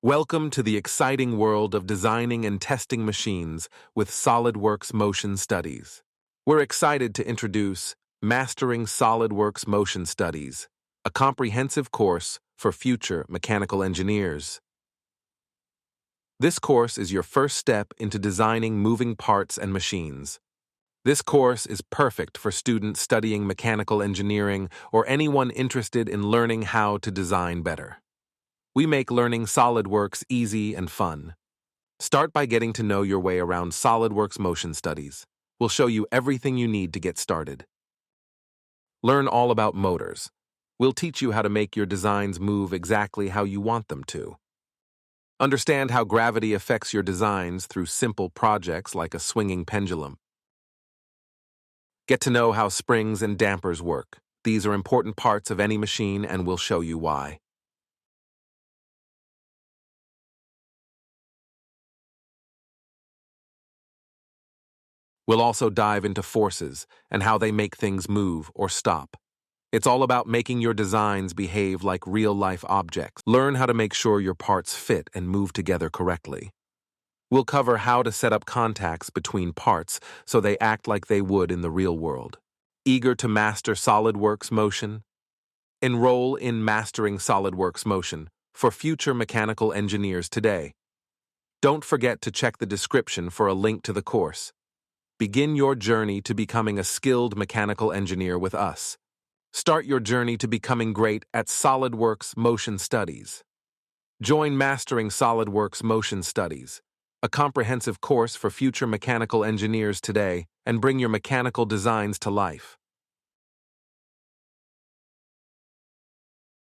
Welcome to the exciting world of designing and testing machines with Solidworks Motion Studies. We're excited to introduce Mastering Solidworks Motion Studies, a comprehensive course for future mechanical engineers. This course is your first step into designing moving parts and machines. This course is perfect for students studying mechanical engineering or anyone interested in learning how to design better. We make learning SolidWorks easy and fun. Start by getting to know your way around SolidWorks Motion Studies. We'll show you everything you need to get started. Learn all about motors. We'll teach you how to make your designs move exactly how you want them to. Understand how gravity affects your designs through simple projects like a swinging pendulum. Get to know how springs and dampers work. These are important parts of any machine, and we'll show you why. We'll also dive into forces and how they make things move or stop. It's all about making your designs behave like real-life objects. Learn how to make sure your parts fit and move together correctly. We'll cover how to set up contacts between parts so they act like they would in the real world. Eager to master SolidWorks Motion? Enroll in Mastering SolidWorks Motion for future mechanical engineers today. Don't forget to check the description for a link to the course. Begin your journey to becoming a skilled mechanical engineer with us. Start your journey to becoming great at SolidWorks Motion Studies. Join Mastering SolidWorks Motion Studies, a comprehensive course for future mechanical engineers today, and bring your mechanical designs to life.